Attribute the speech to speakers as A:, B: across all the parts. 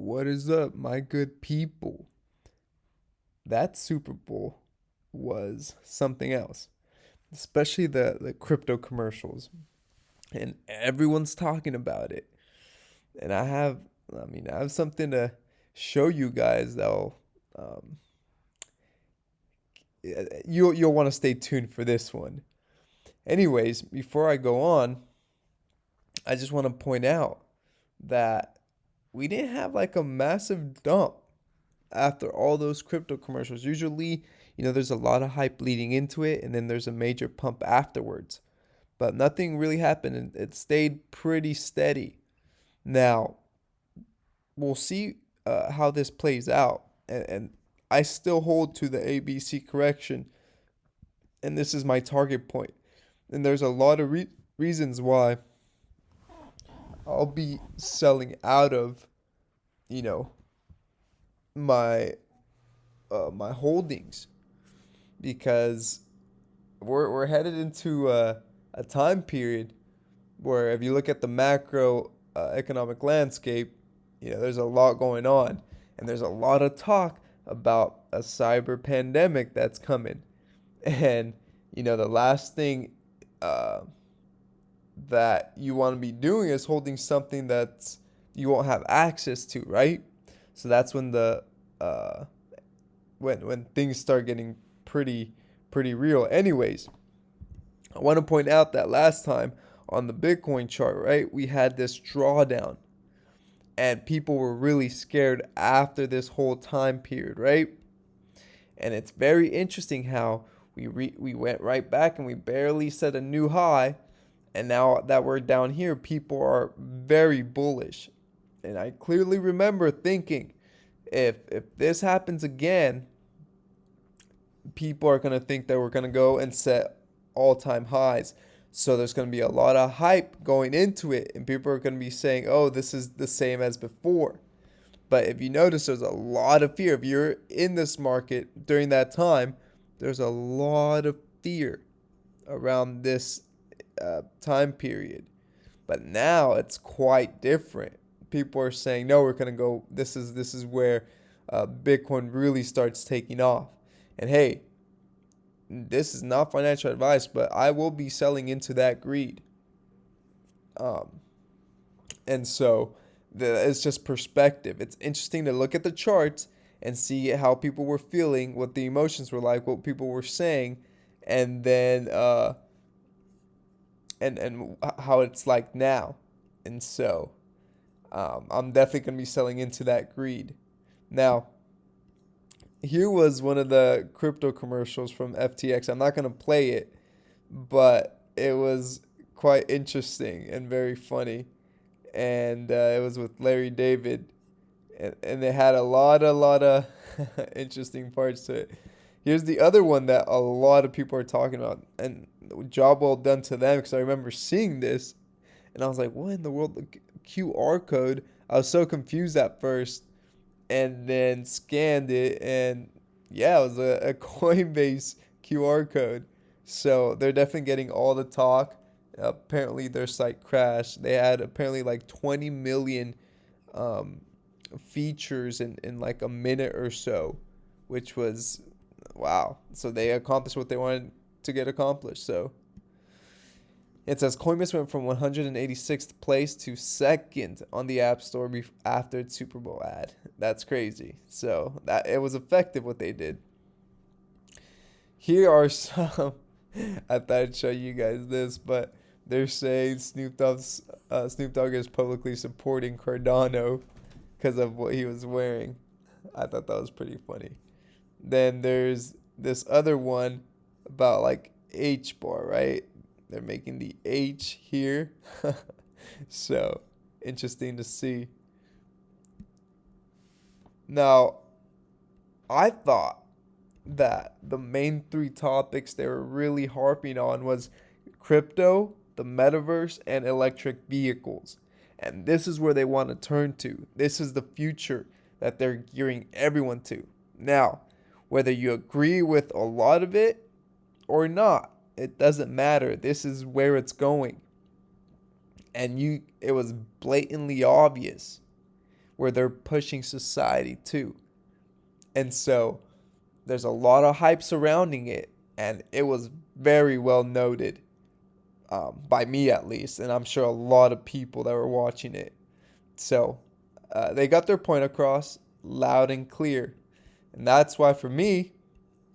A: What is up, my good people? That Super Bowl was something else, especially the crypto commercials, and everyone's talking about it. And I have something to show you guys that'll, um, you'll want to stay tuned for this one. Anyways, before I go on, I just want to point out that we didn't have like a massive dump after all those crypto commercials. Usually, there's a lot of hype leading into it, and then there's a major pump afterwards. But nothing really happened, and it stayed pretty steady. Now, we'll see how this plays out. And I still hold to the ABC correction, and this is my target point. And there's a lot of reasons why I'll be selling out of, you know, my my holdings because we're headed into a time period where if you look at the macro economic landscape, there's a lot going on, and there's a lot of talk about a cyber pandemic that's coming. And the last thing uh, that you want to be doing is holding something that's you won't have access to, right? So that's when the when things start getting pretty real. Anyways, I want to point out that last time on the Bitcoin chart, right, we had this drawdown, and people were really scared after this whole time period, right? And it's very interesting how we went right back and we barely set a new high, and now that we're down here, people are very bullish. And I clearly remember thinking, if this happens again, people are going to think that we're going to go and set all-time highs. So there's going to be a lot of hype going into it, and people are going to be saying, "Oh, this is the same as before." But if you notice, there's a lot of fear. If you're in this market during that time, there's a lot of fear around this time period. But now it's quite different. People are saying, "No, we're going to go. This is where Bitcoin really starts taking off." And hey, this is not financial advice, but I will be selling into that greed. Um, and so it's just perspective. It's interesting to look at the charts and see how people were feeling, what the emotions were like, what people were saying, and then and how it's like now. And so I'm definitely gonna be selling into that greed. Now, here was one of the crypto commercials from FTX. I'm not going to play it, but it was quite interesting and very funny. And it was with Larry David, and they had a lot of interesting parts to it. Here's the other one that a lot of people are talking about, and job well done to them because I remember seeing this, and I was like, "What in the world? The QR code?" I was so confused at first, and then scanned it, and yeah, it was a Coinbase QR code. So they're definitely getting all the talk. Apparently their site crashed. They had apparently like 20 million um, features in like a minute or so, which was wow. So they accomplished what they wanted to get accomplished. So it says Coinbase went from 186th place to second on the App Store after its Super Bowl ad. That's crazy. So that it was effective what they did. Here are some. I thought I'd show you guys this, but they're saying Snoop Dogg is publicly supporting Cardano because of what he was wearing. I thought that was pretty funny. Then there's this other one about like Hbar, right? They're making the H here. So interesting to see. Now, I thought that the main three topics they were really harping on was crypto, the metaverse, and electric vehicles. And this is where they want to turn to. This is the future that they're gearing everyone to. Now, whether you agree with a lot of it or not, it doesn't matter. This is where it's going. And it was blatantly obvious where they're pushing society to. And so there's a lot of hype surrounding it, and it was very well noted, by me at least, and I'm sure a lot of people that were watching it. So they got their point across loud and clear. And that's why for me,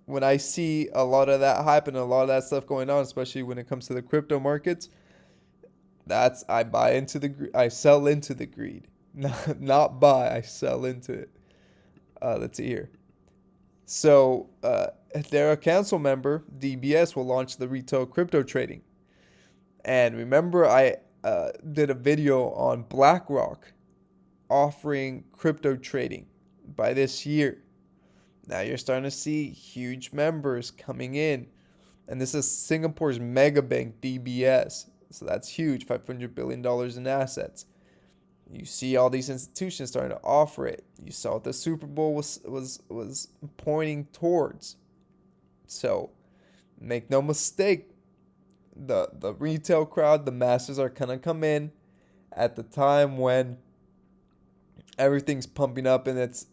A: when I see a lot of that hype and a lot of that stuff going on, especially when it comes to the crypto markets, I sell into the greed. Not buy, I sell into it. Let's see here. So their council member, DBS, will launch the retail crypto trading. And remember, I did a video on BlackRock offering crypto trading by this year. Now you're starting to see huge members coming in. And this is Singapore's mega bank, DBS. So that's huge, $500 billion in assets. You see all these institutions starting to offer it. You saw what the Suberbowl was pointing towards. So make no mistake, the retail crowd, the masses are going to come in at the time when everything's pumping up and it's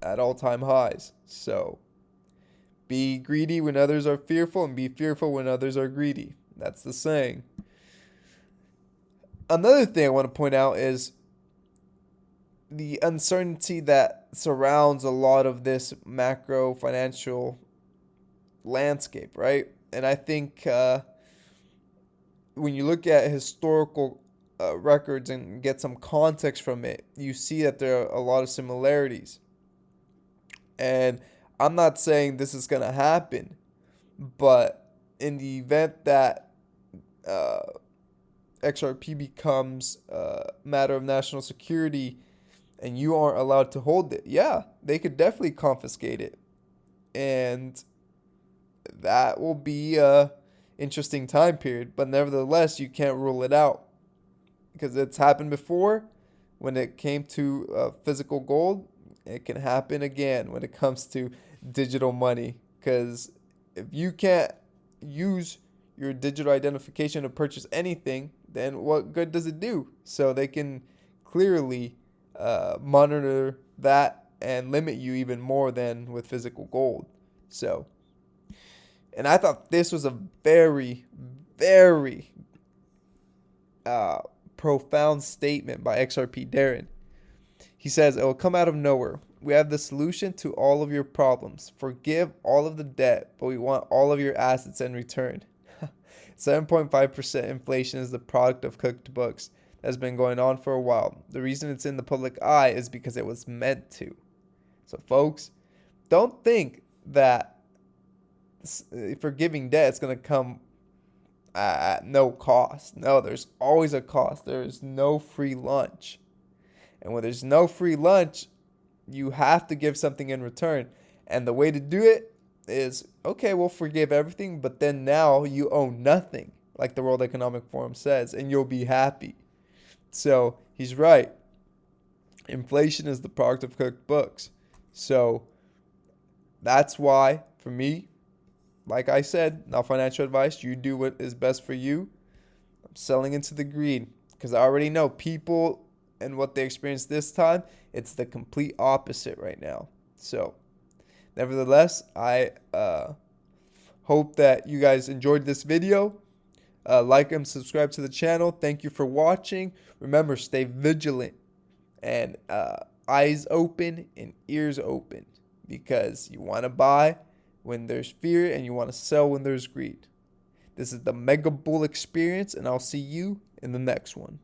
A: at all-time highs. So be greedy when others are fearful, and be fearful when others are greedy. That's the saying. Another thing I want to point out is the uncertainty that surrounds a lot of this macro financial landscape, right? And I think when you look at historical records and get some context from it, you see that there are a lot of similarities. And I'm not saying this is going to happen, but in the event that XRP becomes a matter of national security and you aren't allowed to hold it, yeah, they could definitely confiscate it. And that will be a interesting time period. But nevertheless, you can't rule it out, because it's happened before when it came to physical gold. It can happen again when it comes to digital money, because if you can't use your digital identification to purchase anything, then what good does it do? So they can clearly monitor that and limit you even more than with physical gold. So, and I thought this was a very, very profound statement by XRP Darren. He says, "It will come out of nowhere. We have the solution to all of your problems. Forgive all of the debt, but we want all of your assets in return." 7.5% inflation is the product of cooked books that has been going on for a while. The reason it's in the public eye is because it was meant to. So, folks, don't think that forgiving debt is going to come at no cost. No, there's always a cost. There is no free lunch. And when there's no free lunch, you have to give something in return. And the way to do it is, okay, we'll forgive everything, but then now you owe nothing, like the World Economic Forum says, and you'll be happy. So he's right. Inflation is the product of cooked books. So that's why, for me, like I said, not financial advice, you do what is best for you. I'm selling into the greed because I already know people and what they experienced this time. It's the complete opposite right now. So nevertheless, I hope that you guys enjoyed this video. Like and subscribe to the channel. Thank you for watching. Remember, stay vigilant and eyes open and ears open, because you want to buy when there's fear and you want to sell when there's greed. This is the Mega Bull experience, and I'll see you in the next one.